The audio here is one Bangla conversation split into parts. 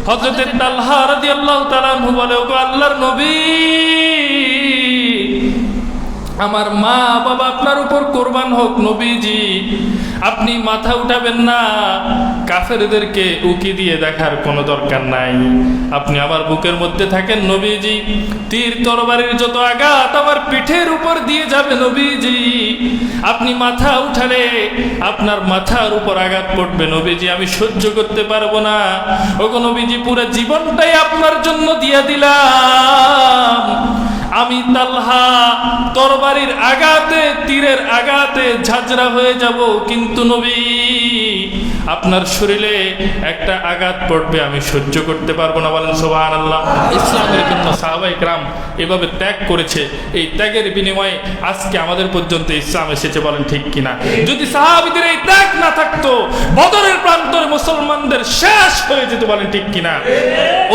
হযরত তালহা রাদিয়াল্লাহু তাআলা আনহু বলে, ওগো আল্লাহর নবী, আমার মা বাবা আপনার উপর কোরবান হোক নবীজি, আপনি মাথা উঠাবেন না, কাফেরদেরকে উকি দিয়ে দেখার কোনো দরকার নাই, আপনি আমার বুকের মধ্যে থাকেন নবীজি, তীর তরবারির যত আঘাত আমার পিঠের উপর দিয়ে যাবে নবীজি, আপনি মাথা উঠালে আপনার মাথার উপর আঘাত পড়বে নবীজি, আমি সহ্য করতে পারবো না। ওগো নবীজি, পুরো জীবনটাই আপনার জন্য দিয়ে দিলাম, আমি তালহা তরবারির আঘাতে, তীরের আঘাতে ঝাঁঝরা হয়ে যাব, কিন্তু নবী আপনার শরীরে একটা আঘাত পড়বে, আমি সহ্য করতে পারবো না। বলেন সুবহানাল্লাহ। ইসলামের জন্য সাহাবায়ে কেরাম এভাবে ত্যাগ করেছে, এই ত্যাগের বিনিময়ে আজকে আমাদের পর্যন্ত ইসলাম এসেছে। বলেন ঠিক কিনা? যদি সাহাবীদের এই ত্যাগ না থাকতো, বদরের প্রান্তরে মুসলমানদের শেষ হয়ে যেত। বলেন ঠিক কিনা?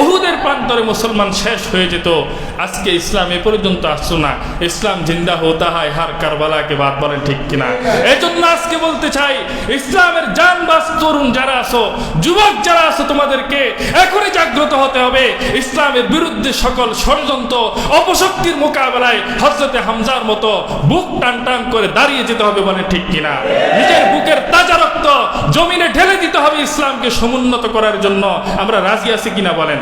উহুদের প্রান্তরে মুসলমান শেষ হয়ে যেত, আজকে ইসলাম এ পর্যন্ত আসতো না। ইসলাম জিন্দা হতা হয় হার কারবালাকে বাদ। বলেন ঠিক কিনা? এজন্য আজকে বলতে চাই, ইসলামের জানবাজ তরুণ যারা আছো, যুবক যারা আছো, তোমাদেরকে এখনই জাগ্রত হতে হবে। ইসলামের বিরুদ্ধে সকল ষড়যন্ত্র অপশক্তির মোকাবেলায় হযরতে হামজার মতো বুক টান টান করে দাঁড়িয়ে যেতে হবে। বলেন ঠিক কিনা? নিজের বুকের তাজা রক্ত জমিনে ঢেলে দিতে হবে ইসলামকে সমুন্নত করার জন্য। আমরা রাজি আছি কিনা বলেন?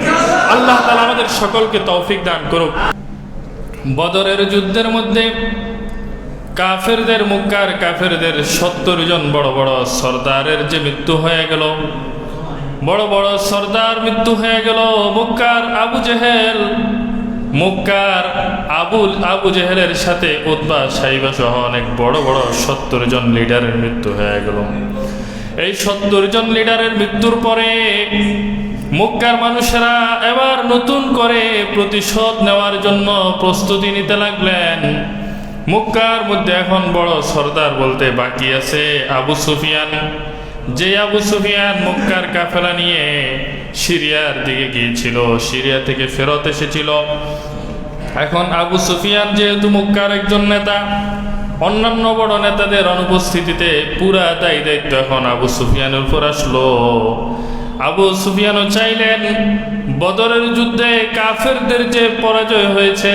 আল্লাহ তাআলা আমাদের সকলকে তৌফিক দান করুক। বদরের যুদ্ধের মধ্যে কাফেরদের, মক্কার কাফেরদের 70 জন বড় বড় সর্দারের যে মৃত্যু হয়ে গেল, বড় বড় সর্দার মৃত্যু হয়ে গেল। মক্কার আবু জেহেলের সাথে উতবা, সাইবা সহ অনেক বড় বড় 70 জন লিডারের মৃত্যু হয়ে গেল। এই 70 জন লিডারের মৃত্যুর পরে মক্কার মানুষেরা এবার নতুন করে প্রতিশোধ নেওয়ার জন্য প্রস্তুতি নিতে লাগলেন। মক্কার মধ্যে এখন বড় সর্দার বলতে বাকি আছে আবু সুফিয়ান। যে আবু সুফিয়ান মক্কার কাফেলা নিয়ে সিরিয়ার দিকে গিয়েছিল, সিরিয়া থেকে ফেরত এসেছিল। এখন আবু সুফিয়ান যেহেতু মক্কার একজন নেতা, অন্যান্য বড় নেতাদের অনুপস্থিতিতে পুরা দায়িত্ব এখন আবু সুফিয়ানের উপর আসলো। আবু সুফিয়ানও চাইলেন বদরের যুদ্ধে কাফেরদের যে পরাজয় হয়েছে,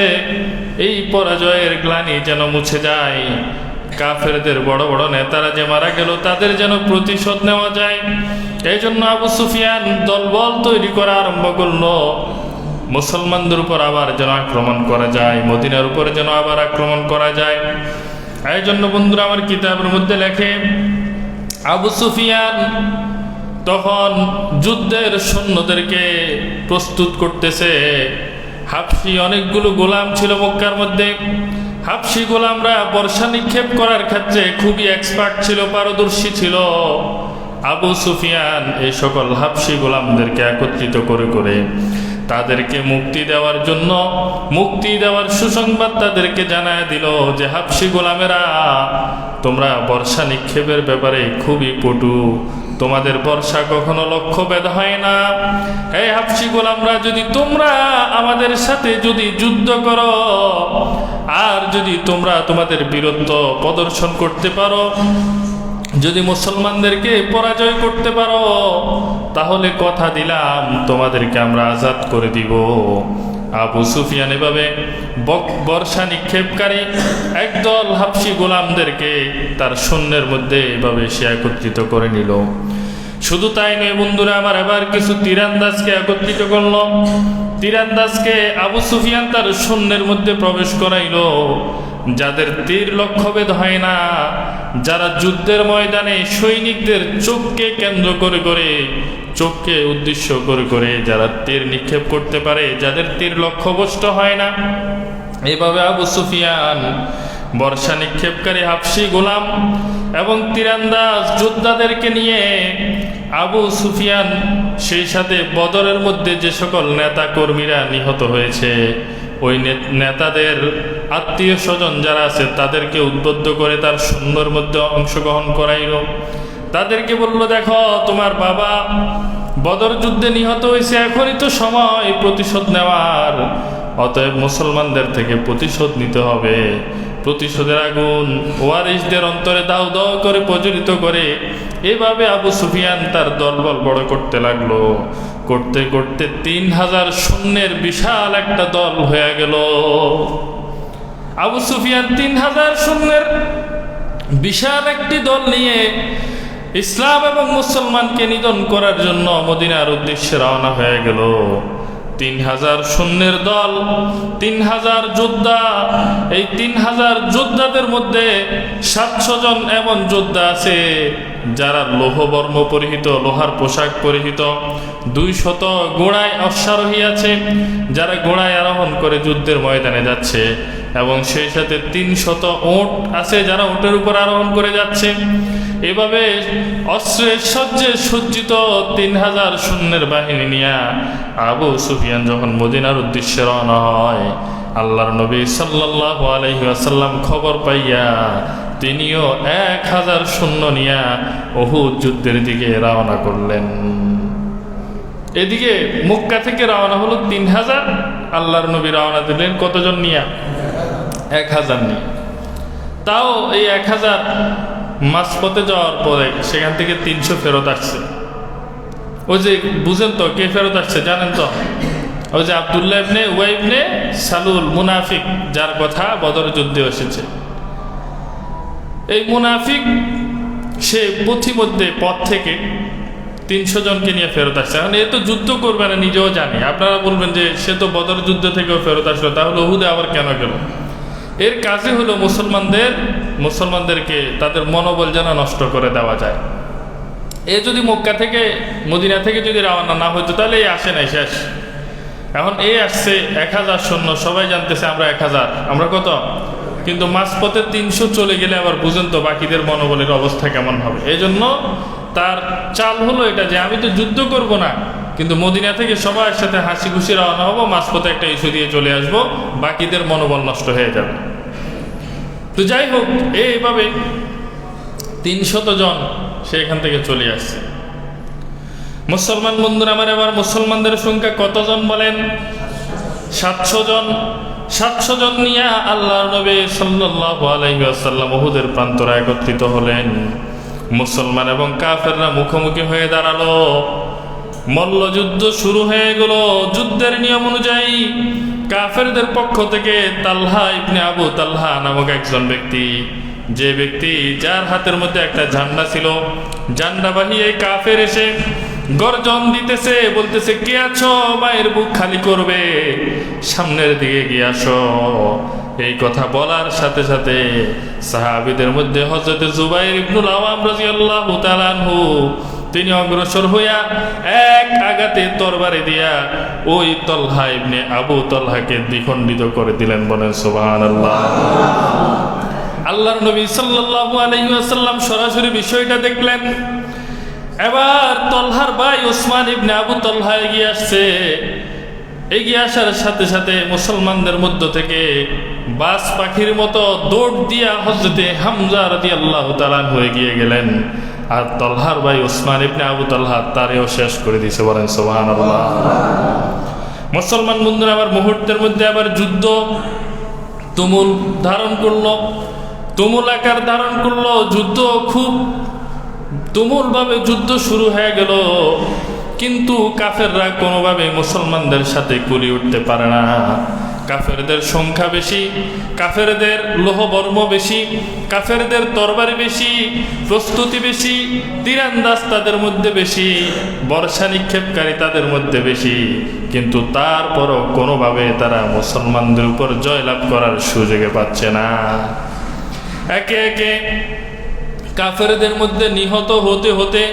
এই পরাজয়ের গ্লানি যেন মুছে যায়, কাফেরদের বড় বড় নেতারা যে মারা গেল তাদের যেন প্রতিশোধ নেওয়া যায়। এই জন্য আবু সুফিয়ান দলবল তৈরি করা আরম্ভ করলো, মুসলমানদের উপর আবার যেন আক্রমণ করা যায়, মদিনার উপরে যেন আবার আক্রমণ করা যায়। এই জন্য বন্ধুরা আমার কিতাবের মধ্যে লেখে, আবু সুফিয়ান তখন যুদ্ধের সৈন্যদেরকে প্রস্তুত করতেছে। হাবশি অনেকগুলো গোলাম ছিল মক্কার মধ্যে। হাবশি গোলামরা বর্ষা নিক্ষেপ করার ক্ষেত্রে খুবই এক্সপার্ট ছিল, পারদর্শী ছিল। আবু সুফিয়ান এই সকল হাবশি গোলামদেরকে একত্রিত করে তাদেরকে মুক্তি দেওয়ার জন্য, মুক্তি দেওয়ার সুসংবাদ তাদেরকে জানায় দিল যে হাবশি গোলামেরা, তোমরা বর্ষা নিক্ষেপের ব্যাপারে খুবই পটু, তোমাদের বর্ষা কখনো লক্ষ্যভেদ হয় না। এই হাবশি গোলামরা, যদি তোমরা আমাদের সাথে যদি যুদ্ধ করো আর যদি তোমরা তোমাদের বীরত্ব প্রদর্শন করতে পারো, যদি মুসলমানদেরকে পরাজয় করতে পারো, তাহলে কথা দিলাম তোমাদেরকে আমরা আজাদ করে দিব। আবু সুফিয়ান এভাবে বর্ষা নিক্ষেপকারী একদল হাবশি গোলামদেরকে তার সৈন্যের মধ্যে এভাবে সে একত্রিত করে নিল। শুধু তাই নয় বন্ধুরা আমার, এবার কিছু তীরান্দাজকে একত্রিত করল। তীরান্দাজকে আবু সুফিয়ান তার সৈন্যের মধ্যে প্রবেশ করাইল, যাদের তীর লক্ষ্যভেদ হয় না, যারা যুদ্ধের ময়দানে সৈনিকদের চোখকে কেন্দ্র করে চোখকে উদ্দেশ্য করে যারা তীর নিক্ষেপ করতে পারে, যাদের তীর লক্ষ্যভ্রষ্ট হয় না। এইভাবে আবু সুফিয়ান বর্ষা নিক্ষেপকারী হাবশি গোলাম এবং তীরান্দাজ যোদ্ধাদেরকে নিয়ে আবু সুফিয়ান, সেই সাথে বদরের মধ্যে যে সকল নেতা কর্মীরা নিহত হয়েছে, ওই নেতাদের আত্মীয় স্বজন যারা আছে তাদেরকে উদ্বুদ্ধ করে তার সৈন্যর মধ্যে অংশগ্রহণ করাইল। তাদেরকে বলল, দেখো তোমার বাবা বদর যুদ্ধে নিহত হয়েছে, এখনই তো সময় প্রতিশোধ নেওয়ার, অতএব মুসলমানদের থেকে প্রতিশোধ নিতে হবে। প্রতিশোধের আগুন ওয়ারিসদের অন্তরে দাও দাও করে প্রজ্বলিত করে এভাবে আবু সুফিয়ান তার দলবল বড় করতে লাগলো। করতে করতে 3000 সৈন্যের বিশাল একটা দল হয়ে গেল। আবু সুফিয়ান 3000 সৈন্যের বিশাল একটি দল নিয়ে ইসলাম এবং মুসলমানকে নিধন করার জন্য মদিনার উদ্দেশ্যে রওনা হয়ে গেল। 3000 সৈন্যের দল, 3000 যোদ্ধা। এই 3000 যোদ্ধাদের মধ্যে 700 জন এমন যোদ্ধা আছে যারা লোহবর্ম পরিহিত, লোহার পোশাক পরিহিত। 200 ঘোড়ায় অশ্বারোহী আছে যারা ঘোড়ায় আরোহণ করে যুদ্ধের ময়দানে যাচ্ছে, এবং সেই সাথে 300 উট আছে যারা উটের উপর আরোহণ করে যাচ্ছে। এভাবে অস্ত্রের সজ্জে সজ্জিত 3000 সৈন্যের বাহিনী নিয়ে আবু সুফিয়ান যখন মদিনার উদ্দেশ্যে রওনা হয়, আল্লাহর নবী সাল্লাল্লাহু আলাইহি ওয়াসাল্লাম খবর পাইয়া তিনিও 1000 সৈন্য নিয়ে উহুদ যুদ্ধের দিকে রওনা করলেন। এদিকে মক্কা থেকে রওনা হলো 3000, আল্লাহর নবী রওনা দিলেন কতজন নিয়ে? 1000 নিয়ে। তাও এই 1000 মাঝপথে যাওয়ার পরে সেখান থেকে 300 ফেরত আসছে। ওই যে বুঝেন তো কে ফেরত আসছে জানেন তো? ওই যে আব্দুল্লাহ ইবনে উবাই ইবনে সালুল মুনাফিক, যার কথা বদর যুদ্ধে এসেছে। এই মুনাফিক সে পথিমধ্যে পথ থেকে 300 জনকে নিয়ে ফেরত আসছে। এখন এ তো যুদ্ধ করবে না, নিজেও জানি। আপনারা বলবেন যে সে তো বদর যুদ্ধ থেকেও ফেরত আসলো, তাহলে উহুদে আবার কেন গেল? এর কাজে হলো মুসলমানদেরকে তাদের মনোবল যেন নষ্ট করে দেওয়া যায়। এ যদি মক্কা থেকে মদিনা থেকে যদি রওনা না হইতো তাহলে এই আসে নাই, শেষ। এখন এই আসছে 1000 সৈন্য, সবাই জানতেছে আমরা 1000, আমরা কত? কিন্তু মাঝপথে 300 চলে গেলে আবার বুঝেন তো বাকিদের মনোবলের অবস্থা কেমন হবে। এই জন্য তার চাল হলো এটা যে আমি তো যুদ্ধ করব না, কিন্তু মদিনা থেকে সবার সাথে হাসি খুশি রওনা হবো, মাঝপথে একটা ইস্যু দিয়ে চলে আসবো, বাকিদের মনোবল নষ্ট হয়ে যাবে। তো যাই হোক, এইভাবে 300 জন সে এখান থেকে চলে আসছে। মুসলমান বন্ধুরা আমার, এবার মুসলমানদের সংখ্যা কতজন বলেন? 700 জন। 700 জন নিয়ে আল্লাহর নবী সাল্লাল্লাহু আলাইহি ওয়াসাল্লাম উহুদের প্রান্তরে একত্রিত হলেন। মুসলমান এবং কাফেররা মুখোমুখি হয়ে দাঁড়ালো। মল্লযুদ্ধ শুরু হয়ে গেল। যুদ্ধের নিয়ম অনুযায়ী কাফেরদের পক্ষ থেকে তালহা ইবনে আবু তালহা নামক একজন ব্যক্তি, যে ব্যক্তি যার হাতের মধ্যে একটা ঝান্ডা ছিল, ঝান্ডাবাহী এই কাফের এসে গর্জন দিতেছে, বলতেছে কে আছো মায়ের বুক খালি করবে, সামনের দিকে গিয়ে আসো। এই কথা বলার সাথে সাথে সাহাবীদের মধ্যে হযরত জুবাইর ইবনুল আওয়াম রাদিয়াল্লাহু তাআলা আনহু তিনি অগ্রসর হইয়া এক আঘাতে তরবারি দিয়া ওই তালহা ইবনে আবু তালহাকে দ্বিখণ্ডিত করে দিলেন। বলেন সুবহানাল্লাহ। আল্লাহর নবী সাল্লাল্লাহু আলাইহি ওয়াসাল্লাম সরাসরি বিষয়টা দেখলেন। এবার তলহার ভাই ওসমান ইবনে আবু তালহা এগিয়ে আসছে। এগিয়ে আসার সাথে সাথে মুসলমানদের মধ্য থেকে বাস পাখির মতো দৌড় দিয়া হযরতে হামজা রাদিয়াল্লাহু তাআলা হয়ে গিয়ে গেলেন, আর তলহার ভাই ওসমান ইবনে আবু তালহা তারেও শেষ করে দিয়েছে। বলেন সুবহানাল্লাহ। মুসলমান বন্ধুরা আবার মুহূর্তের মধ্যে আবার যুদ্ধ তুমুল ধারণ করলো, তুমুল আকার ধারণ করলো। যুদ্ধ খুব তুমুলভাবে যুদ্ধ শুরু হয়ে গেল, কিন্তু কাফেররা কোনোভাবে মুসলমানদের সাথে কুলিয়ে উঠতে পারে না। কাফেরদের সংখ্যা বেশি, কাফেরদের লোহবর্ম বেশি, কাফেরদের তরবারি বেশি, প্রস্তুতি বেশি, তীরান্দাজ তাদের মধ্যে বেশি, বর্ষা নিক্ষেপকারী তাদের মধ্যে বেশি, কিন্তু তারপরও কোনোভাবে তারা মুসলমানদের উপর জয়লাভ করার সুযোগে পাচ্ছে না। একে একে কাফেরদের মধ্যে নিহত হতে হতে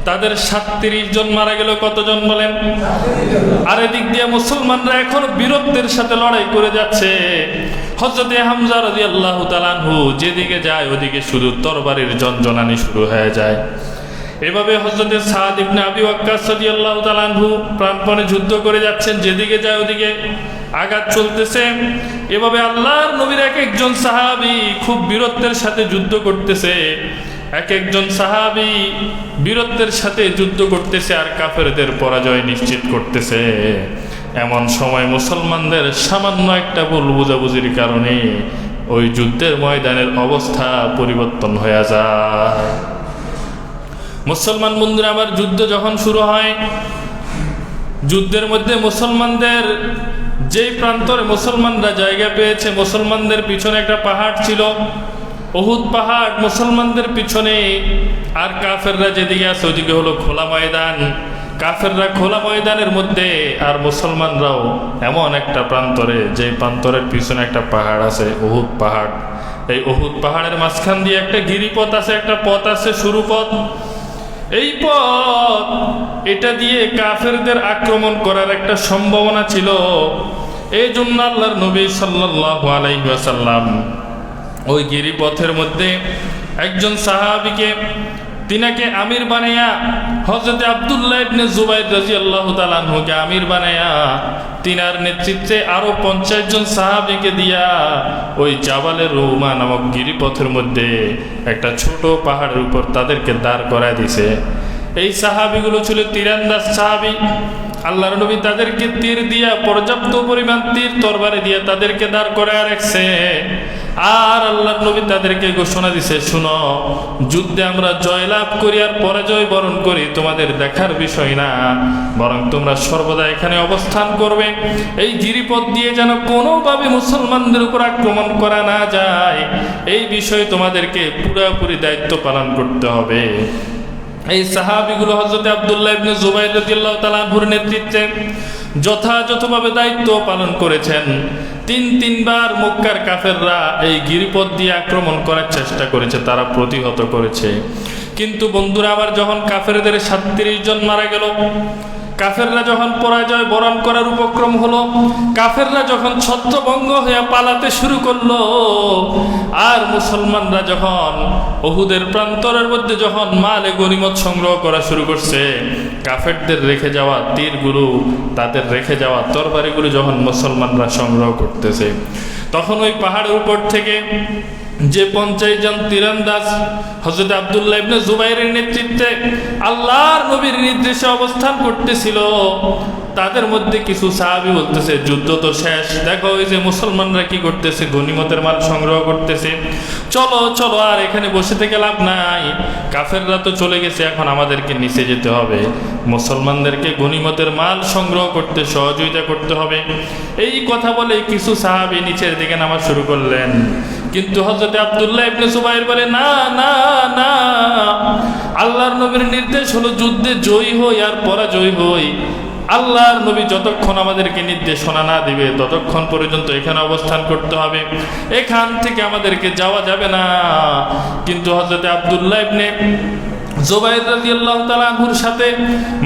তাদের 37 জন মারা গেল। কতজন বলেন? আর এদিক দিয়ে মুসলমানরা এখন বীরত্বের সাথে লড়াই করে যাচ্ছে। হযরতে হামজা রাদিয়াল্লাহু তাআলা আনহু যেদিকে যায় ওদিকে শুধু তরবারির জনজনানি শুরু হয়ে যায়। এভাবে হযরতে সাদ ইবনে আবি ওয়াক্কাস রাদিয়াল্লাহু তাআলা আনহু প্রাণপণে যুদ্ধ করে যাচ্ছেন, যেদিকে যায় ওদিকে আঘাত চলতেছে। এভাবে আল্লাহর নবীর এক একজন সাহাবী খুব বীরত্বের সাথে যুদ্ধ করতেছে, এক একজন সাহাবী বীরত্বের সাথে যুদ্ধ করতেছে আর কাফেরদের পরাজয় নিশ্চিত করতেছে। এমন সময় মুসলমানদের সামান্য একটা ভুল বুঝাবুঝির কারণে ওই যুদ্ধের ময়দানের অবস্থা পরিবর্তন হয়ে যায়। মুসলমান বন্ধুরা আবার যুদ্ধ যখন শুরু হয়, যুদ্ধের মধ্যে মুসলমানদের যেই প্রান্তরে মুসলমানরা জায়গা পেয়েছে, মুসলমানদের পিছনে একটা পাহাড় ছিল, উহুদ পাহাড় মুসলমানদের পিছনে, আর কাফেররা যেদিকে আছে ওইদিকে হলো খোলা ময়দান। কাফেররা খোলা ময়দানের মধ্যে, আর মুসলমানরাও এমন একটা প্রান্তরে, যে প্রান্তরের পিছনে একটা পাহাড় আছে, উহুদ পাহাড়। এই উহুদ পাহাড়ের মাঝখান দিয়ে একটা গিরিপথ আছে, একটা পথ আছে, শুরু পথ। এই পথ, এটা দিয়ে কাফেরদের আক্রমণ করার একটা সম্ভাবনা ছিল। এই জন্য আল্লাহর নবী সাল্লাল্লাহু আলাইহি ওয়াসাল্লাম ওই গিরিপথের মধ্যে একজন সাহাবীকে, তিনাকে আমির বানায়া, হযরত আব্দুল্লাহ ইবনে জুবাইর রাদিয়াল্লাহু তাআলা আনহুকে আমির বানায়া, তিনার নেতৃত্বে আরো 50 জন সাহাবীকে দিয়া ওই জাবালে রুমা নামক গিরিপথের মধ্যে একটা ছোট পাহাড়ের উপর তাদেরকে দাঁড় করায় দিছে। এই সাহাবীগুলো ছিল তীরন্দাজ সাহাবী। আল্লাহর নবী তাদেরকে তীর দিয়া, পর্যাপ্ত পরিমাণ তীর তরবারি দিয়া তাদেরকে দাঁড় করায় রাখছে। আর আল্লাহর নবী তাদেরকে ঘোষণা দিছে, শুনো, যুদ্ধে আমরা জয়লাভ করি আর পরাজয় বরণ করি তোমাদের দেখার বিষয় না, বরং তোমরা সর্বদা এখানে অবস্থান করবে। এই গিরিপথ দিয়ে যেন কোনোভাবে মুসলমানদের উপর আক্রমণ করা না যায়, এই বিষয়ে তোমাদেরকে পুরোপুরি দায়িত্ব পালন করতে হবে। এই সাহাবীগুলো হযরত আব্দুল্লাহ ইবনে জুবাইর রাদিয়াল্লাহু তাআলা আনহুর নেতৃত্বে যথাযথভাবে দায়িত্ব পালন করেছেন। তিনবার মক্কার কাফেররা এই গিরিপথ দিয়ে আক্রমণ করার চেষ্টা করেছে, তারা প্রতিহত করেছে। কিন্তু বন্ধুরা, আবার যখন কাফেরদের 37 জন মারা গেল, কাফেররা যখন পরাজয় বরণ করার উপক্রম হলো, কাফেররা যখন ছত্রভঙ্গ হয়ে পালাতে শুরু করলো, আর মুসলমানরা যখন উহুদের প্রান্তরের মধ্যে যখন মালে গনিমত সংগ্রহ করা শুরু করছে, কাফেরদের রেখে যাওয়া তীরগুলো, তাদের রেখে যাওয়া তরবারিগুলো যখন মুসলমানরা সংগ্রহ করতেছে, তখন ওই পাহাড়ের উপর থেকে যে 50 জন তীরন্দাজ হযরত আব্দুল্লাহ ইবনে জুবাইরের নেতৃত্বে আল্লাহর নবীর নির্দেশে অবস্থান করতেছিল, তাদের মধ্যে কিছু সাহাবী বলতেছে, যুদ্ধ তো শেষ, দেখো ওই যে মুসলমানরা কি করতেছে, গনিমতের মাল সংগ্রহ করতেছে, চলো চলো, আর এখানে বসে থেকে লাভ নাই, কাফেররা তো চলে গেছে, এখন আমাদেরকে নিচে যেতে হবে, মুসলমানদেরকে গনিমতের মাল সংগ্রহ করতে সহযোগিতা করতে হবে। এই কথা বলে কিছু সাহাবী নিচের দিকে নামা শুরু করলেন। কিন্তু হযরত আব্দুল্লাহ ইবনে জুবাইর বলে, না না না, আল্লাহর নবীর নির্দেশ হলো যুদ্ধে জয়ী হই আর পরাজয় হই। আল্লাহর নবী যতক্ষণ আমাদেরকে নির্দেশনা না দিবে ততক্ষণ পর্যন্ত এখানে অবস্থান করতে হবে, এখান থেকে আমাদেরকে যাওয়া যাবে না। কিন্তু হযরত আব্দুল্লাহ ইবনে জুবাইর রাদিয়াল্লাহু তাআলা আনহুর সাথে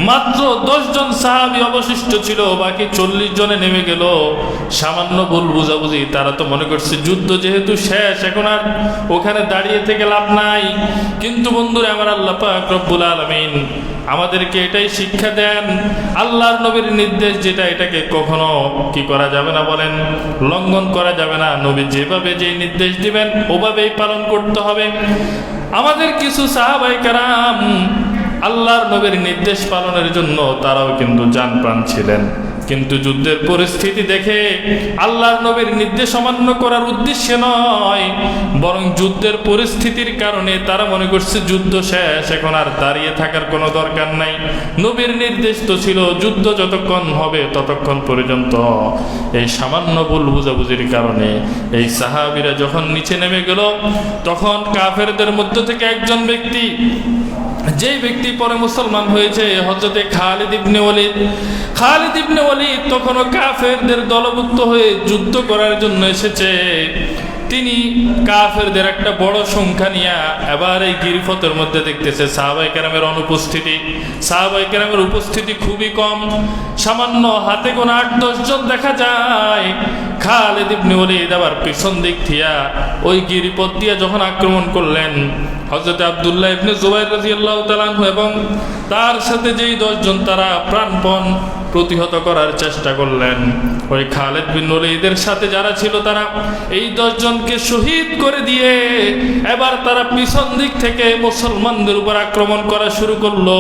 মাত্র 10 জন সাহাবী অবশিষ্ট ছিল, বাকি 40 জনে নেমে গেল। সামান্য ভুল বুঝাবুঝি, তারা তো মনে করছে যুদ্ধ যেহেতু শেষ, এখন আর ওখানে দাঁড়িয়ে থেকে লাভ নাই। কিন্তু বন্ধুরা আমার, আল্লাহ পাক রব্বুল আলামিন আমাদেরকে এটাই শিক্ষা দেন, আল্লাহর নবীর নির্দেশ যেটা, এটাকে কখনো কি করা যাবে না, বলেন, লঙ্ঘন করা যাবে না। নবী যেভাবে যে নির্দেশ দিবেন ওভাবেই পালন করতে হবে। আমাদের কিছু সাহাবায়ে কেরাম আল্লাহর নবীর নির্দেশ পালনের জন্য তারাও কিন্তু জান প্রাণ ছিলেন, কিন্তু যুদ্ধের পরিস্থিতি দেখে আল্লাহর নবীর নির্দেশ অমান্য করার উদ্দেশ্যে নয়, বরং যুদ্ধের পরিস্থিতির কারণে তারা মনে করছে যুদ্ধ শেষ, এখন আর দাঁড়িয়ে থাকার কোনো দরকার নাই। নবীর নির্দেশ তো ছিল যুদ্ধ যতক্ষণ হবে ততক্ষণ পর্যন্ত। এই সামান্য ভুল বুঝাবুঝির কারণে এই সাহাবীরা যখন নিচে নেমে গেল, তখন কাফেরদের মধ্য থেকে একজন ব্যক্তি, যেই ব্যক্তি পরে মুসলমান হয়েছে, হযরতে খালিদ ইবনে ওয়ালিদ। খালিদ ইবনে ওয়ালিদ তখনও কাফেরদের দলভুক্ত হয়ে যুদ্ধ করার জন্য এসেছে। তিনি কাফেরদের একটা বড় সংখ্যা নিয়ে এবার এই গিরিপথের মধ্যে দেখতেছে সাহাবায়ে কেরামের অনুপস্থিতি। সাহাবায়ে কেরামের উপস্থিতি খুবই কম, সামান্য হাতে গোনা 8-10 জন দেখা যায়। খালিদ ইবনে ওয়ালিদ আবার পিছন দিক দিয়া ওই গিরিপথ দিয়ে যখন আক্রমণ করলেন, হযরত আব্দুল্লাহ ইবনে জুবাইর রাদিয়াল্লাহু তাআলা আনহু এবং তার সাথে যেই 10 জন, তারা প্রাণপণ প্রতিহত করার চেষ্টা করলেন। ওই খালিদ বিন ওয়ালিদের সাথে যারা ছিল, তারা এই 10 জনকে শহীদ করে দিয়ে এবার তারা পিছন দিক থেকে মুসলমানদের উপর আক্রমণ করা শুরু করলো।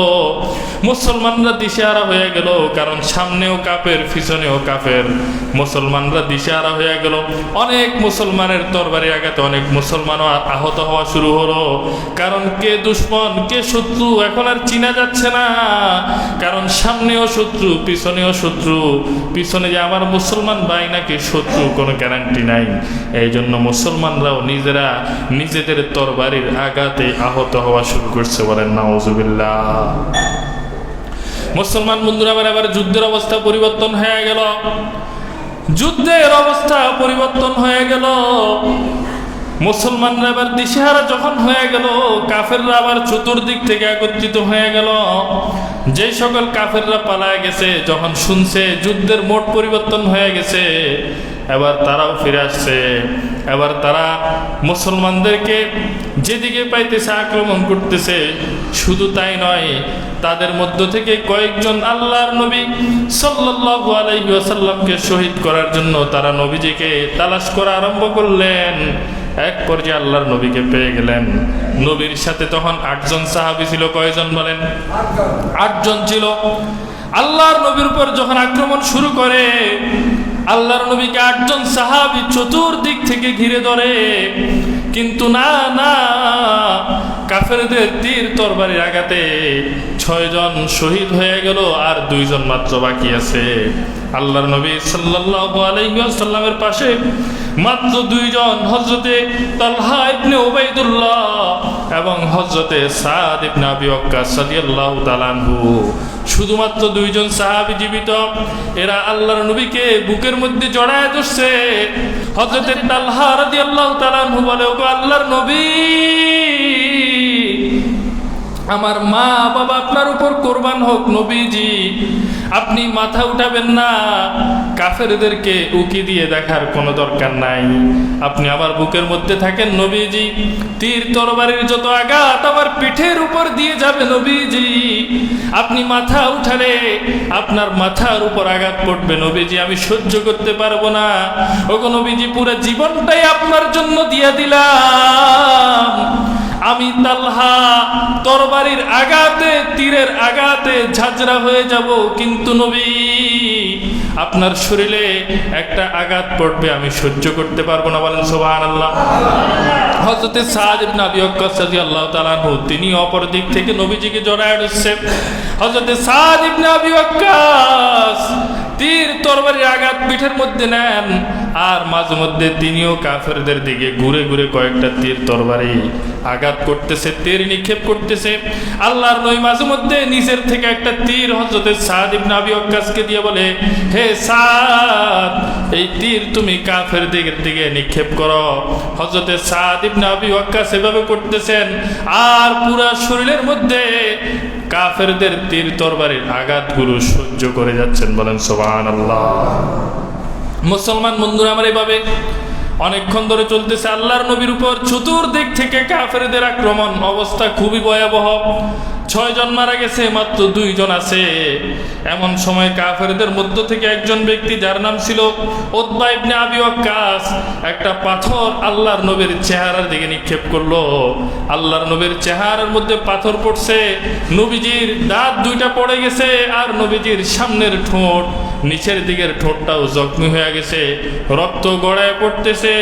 মুসলমানরা দিশেহারা হয়ে গেল, কারণ সামনেও কাফের, পিছনেও কাফের। মুসলমানরা দিশেহারা হয়ে গেল। অনেক মুসলমানের তরবারি আঘাতে অনেক মুসলমানও আহত হওয়া শুরু হলো, কারণ কে দুশমন কে শত্রু এখন আর চিনা যাচ্ছে না, কারণ সামনেও শত্রু, পিছনে পিছনেও শত্রু, পিছনে যে আমার মুসলমান ভাই নাকি শত্রু কোনো গ্যারান্টি নাই। এই জন্য মুসলমানরাও নিজেরা নিজেদের তরবারির আঘাতে আহত হওয়া শুরু করছে, বলেন নাউজুবিল্লাহ। মুসলমান বন্ধুরা আবার যুদ্ধের অবস্থা পরিবর্তন হয়ে গেল, যুদ্ধের অবস্থা পরিবর্তন হয়ে গেল। মুসলমানরা এবার দিশেহারা যখন হয়ে গেল, কাফেররা আবার চতুর্দিক থেকে একত্রিত হয়ে গেল। যে সকল কাফেররা পালায় গেছে, যখন শুনছে যুদ্ধের মোট পরিবর্তন হয়ে গেছে, এবার তারাও ফিরে আসছে। এবার তারা মুসলমানদেরকে যেদিকে পাইতেছে আক্রমণ করতেছে। শুধু তাই নয়, তাদের মধ্য থেকে কয়েকজন আল্লাহর নবী সাল্লাল্লাহু আলাইহি ওয়াসাল্লামকে শহীদ করার জন্য তারা নবীজিকে তালাশ করা আরম্ভ করলেন। এক পর্যায়ে আল্লাহর নবীকে পেয়ে গেলেন। নবীর সাথে তখন 8 জন সাহাবী ছিল। কয়জন বলেন? 8 জন ছিল। আল্লাহর নবীর উপর যখন আক্রমণ শুরু করে, আল্লাহর নবীকে 8 জন সাহাবী চতুর্দিক থেকে ঘিরে ধরে। কিন্তু না, কাফেরদের তীর তরবারির আঘাতে 6 জন শহীদ হয়ে গেল, আর 2 জন মাত্র বাকি আছে। আল্লাহর নবী সাল্লাল্লাহু আলাইহি ওয়াসাল্লামের পাশে মাত্র 2 জন, হযরতে তালহা ইবনে উবাইদুল্লাহ এবং হযরতে সাদ ইবনে আবি ওয়াক্কাস রাদিয়াল্লাহু তাআলা আনহু। শুধুমাত্র 2 জন সাহাবী জীবিত। এরা আল্লাহর নবীকে বুকের মধ্যে জড়ায় ধরছে। হযরতে তালহা রাদিয়াল্লাহু তাআলা আনহু বলে, ওগো আল্লাহর নবী, আমার মা বাবা আপনার উপর কোরবান হোক নবীজি, আপনি মাথা উঠাবেন না। কাফেরদেরকে উকি দিয়ে দেখার কোনো দরকার নাই, আপনি আমার বুকের মধ্যে থাকেন নবীজি। তীর তরবারির যত আঘাত আমার পিঠের উপর দিয়ে যাবে নবীজি, আপনি মাথা উঠালে আপনার মাথার উপর আঘাত পড়বে নবীজি, আমি সহ্য করতে পারবো না। ওগো নবীজি, পুরো জীবনটাই আপনার জন্য দিয়ে দিলাম। আমি তালহা তরবারির আঘাতে, তীরের আঘাতে ঝাঁঝরা হয়ে যাব, কিন্তু নবী আপনার শরীরে একটা আঘাত পড়বে, আমি সহ্য করতে পারবো না। বলেন সুবহানাল্লাহ। হযরতে সাদ ইবনে আবি ওয়াক্কাস রাদিয়াল্লাহু তাআলা আনহু তিনি অপর দিক থেকে নবীজিকে জড়ায় ধরছে। হযরতে সাদ ইবনে আবি ওয়াক্কাস তীর তরবারির আঘাত পিঠের মধ্যে নেন, আর মাঝে মধ্যে তিনিও কাফেরদের দিকে ঘুরে ঘুরে কয়েকটা তীর তরবারি আঘাত করতেছে, তীর নিক্ষেপ করতেছে। আল্লাহর নবী মাঝে মধ্যে নিচের থেকে একটা তীর হযরতে সাদ ইবনে আবি ওয়াক্কাসকে দিয়ে বলে, হে সাদ, এই তীর তুমি কাফেরদের দিকে নিক্ষেপ করো। হযরতে সাদ ইবনে আবি ওয়াক্কাস এভাবে করতেছেন, আর পুরা শরীরের মধ্যে কাফেরদের তীর তরবারির আঘাতগুলো সহ্য করে যাচ্ছেন। বলেন সুবহানাল্লাহ। মুসলমান বন্ধুরা আমার এভাবে অনেকক্ষণ ধরে চলতেছে। আল্লাহর নবীর উপর চতুর্দিক থেকে কাফেরদের আক্রমণ, অবস্থা খুবই ভয়াবহ। 6 জন মারা গেছে, মাত্র 2 জন আছে। এমন সময় কাফেরদের মধ্য থেকে একজন ব্যক্তি, যার নাম ছিল উতবা ইবনে আবি ওয়াক্কাস, একটা পাথর আল্লাহর নবীর চেহারার দিকে নিক্ষেপ করলো। আল্লাহর নবীর চেহারার মধ্যে পাথর পড়ছে, নবীজির দাঁত 2টা পড়ে গেছে, আর নবীজির সামনের ঠোঁট, নিচের দিকের ঠোঁটটাও জখমি হয়ে গেছে, রক্ত গড়ায় পড়তেছে।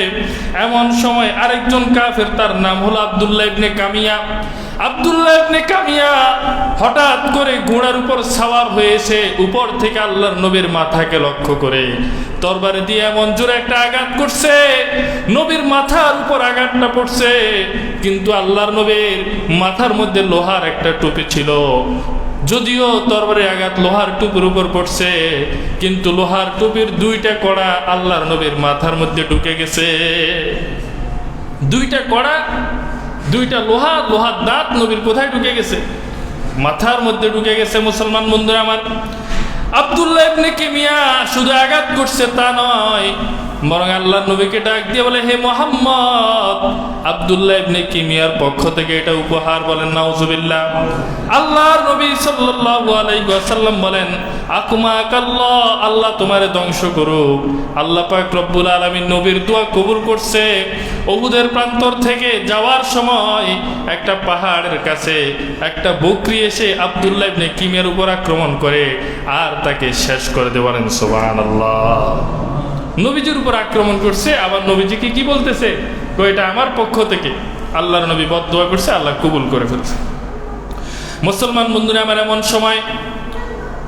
এমন সময় আরেকজন কাফের, তার নাম হলো আব্দুল্লাহ ইবনে কামিয়া। আব্দুল্লাহ ইবনে কামিয়া হঠাৎ করে ঘোড়ার উপর সাওয়ার হয়েছে, উপর থেকে আল্লাহর নবীর মাথাকে লক্ষ্য করে তরবারি দিয়ে এমন জোরে একটা আঘাত করছে, নবীর মাথার উপর আঘাতটা পড়ছে। কিন্তু আল্লাহর নবীর মাথার মধ্যে লোহার একটা টুপি ছিল। যদিও তরবারির আঘাত লোহার টুপির উপর পড়ছে, কিন্তু লোহার টুপির 2টা কড়া আল্লাহর নবীর মাথার মধ্যে ঢুকে গেছে। 2টা কড়া, 2টা লোহার দাঁত নবীর কোথায় ঢুকে গেছে? মাথার মধ্যে ঢুকে গেছে। মুসলমান বন্ধুরা আমার, আব্দুল্লাহ ইবনে কামিয়া শুধু আঘাত করছে তা নয়, বরং আল্লাহর নবীকে ডাক দিয়ে বলে, হে মুহাম্মদ, আব্দুল্লাহ ইবনে কামিয়ার পক্ষ থেকে এটা উপহার। বলেন নাউজুবিল্লাহ। আল্লাহর নবী সাল্লাল্লাহু আলাইহি ওয়াসাল্লাম বলেন, আকুমাকাল্লাহ, আল্লাহ তোমারে ধ্বংস করুক। আল্লাহ পাক রব্বুল আলামিন নবীর দোয়া কবুল করছে। উহুদের প্রান্তর থেকে যাওয়ার সময় একটা পাহাড়ের কাছে একটা বকরি এসে আব্দুল্লাহ ইবনে কামিয়ার উপর আক্রমণ করে আর তাকে শেষ করে দেয়। বলেন সুবহানাল্লাহ। নবীজির উপর আক্রমণ করছে, আবার নবীজিকে কি বলতেছে? এটা আমার পক্ষ থেকে। আল্লাহর নবী বদদোয়া করছে, আল্লাহ কবুল করে ফেলছে। মুসলমান বন্ধুরা আমার, এমন সময়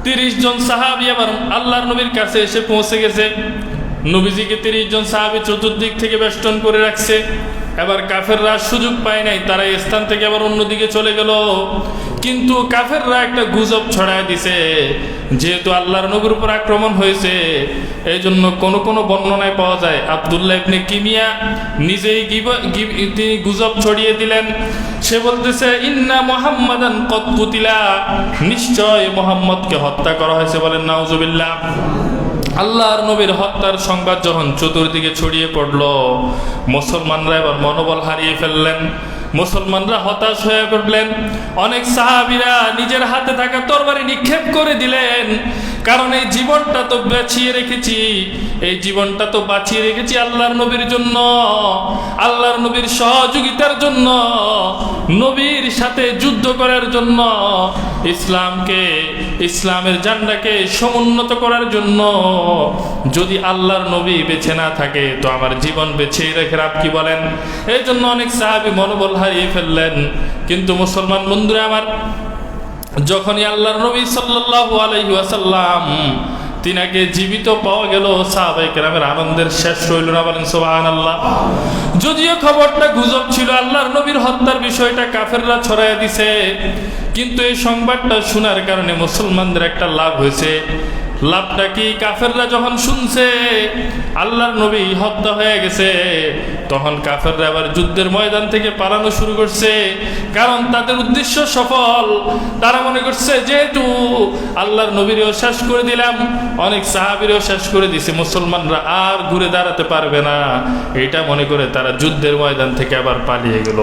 30 জন সাহাবী আবার আল্লাহর নবীর কাছে এসে পৌঁছে গেছে। নবীজিকে 30 জন সাহাবী চতুর্দিক থেকে বেষ্টন করে রাখছে। এবার কাফেররা সুযোগ পায় নাই, তারা এই স্থান থেকে আবার অন্যদিকে চলে গেল। কিন্তু কাফেররা একটা গুজব ছড়ায় দিছে, যেহেতু আল্লাহর নবীর উপর আক্রমণ হয়েছে, এই জন্য কোন বর্ণনায় পাওয়া যায় আব্দুল্লাহ ইবনে কিমিয়া নিজেই তিনি গুজব ছড়িয়ে দিলেন। সে বলতেছে ইন্না মুহাম্মাদান কদ কুতিলা, নিশ্চয় মুহাম্মদকে হত্যা করা হয়েছে। বলেন নাউজুবিল্লাহ। আল্লাহর নবীর হত্যার সংবাদ যখন চতুর্দিকে ছড়িয়ে পড়ল, মুসলমানরা এবার মনোবল হারিয়ে ফেললেন। মুসলমানরা হতাশ হয়ে পড়লেন। অনেক সাহাবীরা নিজের হাতে থাকা তরবারি নিক্ষেপ করে দিলেন, কারণ এই জীবনটা তো বাঁচিয়ে রেখেছি, এই জীবনটা তো বাঁচিয়ে রেখেছি আল্লাহর নবীর জন্য, আল্লাহর নবীর সহযোগিতার জন্য, নবীর সাথে যুদ্ধ করার জন্য, ইসলামের ঝান্ডাকে সমুন্নত করার জন্য। যদি আল্লাহর নবী বেঁচে না থাকে তো আমার জীবন বেঁচে রেখে রাখ, কি বলেন? এই জন্য অনেক সাহাবী মনোবল হারিয়ে ফেললেন। কিন্তু মুসলমান বন্ধুরা আমার, যখনই আল্লাহর নবী সাল্লাল্লাহু আলাইহি ওয়াসাল্লাম তিনাকে জীবিত পাওয়া গেল, সাহাবায়ে কেরামের আনন্দের শেষ রইল না। বলেন সুবহানাল্লাহ। যদিও খবরটা গুজব ছিল, আল্লাহর নবীর হত্যার বিষয়টা কাফেররা ছড়াইয়া দিছে, কিন্তু এই সংবাদটা শোনার কারণে মুসলমানদের একটা লাভ হয়েছে। লাভটা কি? কাফেররা যখন শুনছে আল্লাহর নবী হত্যা হয়ে গেছে, তখন কাফেররা আবার যুদ্ধের ময়দান থেকে পালানো শুরু করছে, কারণ তাদের উদ্দেশ্য সফল। তারা মনে করছে যেহেতু আল্লাহর নবীরও শেষ করে দিলাম, অনেক সাহাবীরও শেষ করে দিছে, মুসলমানরা আর ঘুরে দাঁড়াতে পারবে না, এটা মনে করে তারা যুদ্ধের ময়দান থেকে আবার পালিয়ে গেল।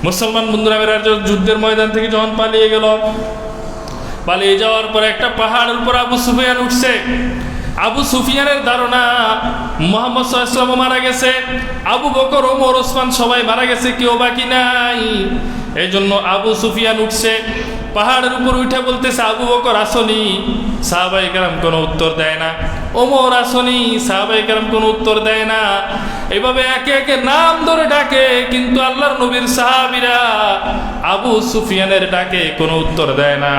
মুসলমান বন্ধুরা এরা যুদ্ধের ময়দান থেকে যখন পালিয়ে গেল, পালিয়ে যাওয়ার পর একটা পাহাড়ের উপর আবু সুফিয়ান উঠছে। আবু সুফিয়ানের ধারণা মুহাম্মদ সাল্লাল্লাহু আলাইহি ওয়াসাল্লাম মারা গেছে, আবু বকর, ওমর, ওসমান সবাই মারা গেছে, কেউ বাকি নাই। এই জন্য আবু সুফিয়ান উঠছে, পাহাড়ের উপর উঠে বলতেছে আবু বকর আসনি, সাহাবায়ে কেরাম কোনো উত্তর দেয় না। ওমর আসনি, সাহাবায়ে কেরাম কোনো উত্তর দেয় না। এভাবে একে একে নাম ধরে ডাকে, কিন্তু আল্লাহর নবীর সাহাবীরা আবু সুফিয়ানের ডাকে কোনো উত্তর দেয় না।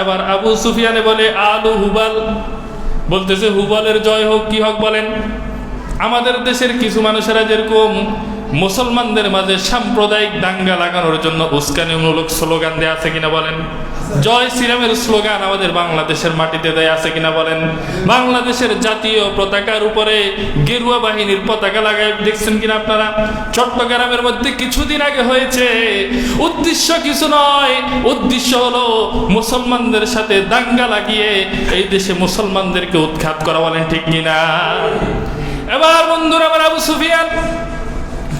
এবার আবু সুফিয়ানে বলে আলু হুবাল, বলতেছে হুবালের জয় হোক, কি হোক বলেন। আমাদের দেশের কিছু মানুষেরা যেরকম মুসলমানদের মাঝে সাম্প্রদায়িক দাঙ্গা লাগানোর জন্য উস্কানিমূলক স্লোগান দেয়া আছে কিনা বলেন? জয় শ্রীরামের স্লোগান আমাদের বাংলাদেশের মাটিতে দেয়া আছে কিনা বলেন? বাংলাদেশের জাতীয় পতাকার উপরে গেরুয়া বাহিনীর পতাকা লাগায় দেখছেন কিনা আপনারা? চট্টগ্রামের মধ্যে কিছুদিন আগে হয়েছে। উদ্দেশ্য কিছু নয়, উদ্দেশ্য হলো মুসলমানদের সাথে দাঙ্গা লাগিয়ে এই দেশে মুসলমানদেরকে উৎখাত করা। বলেন ঠিক কিনা? এবার বন্ধুরা আমার আবু সুফিয়ান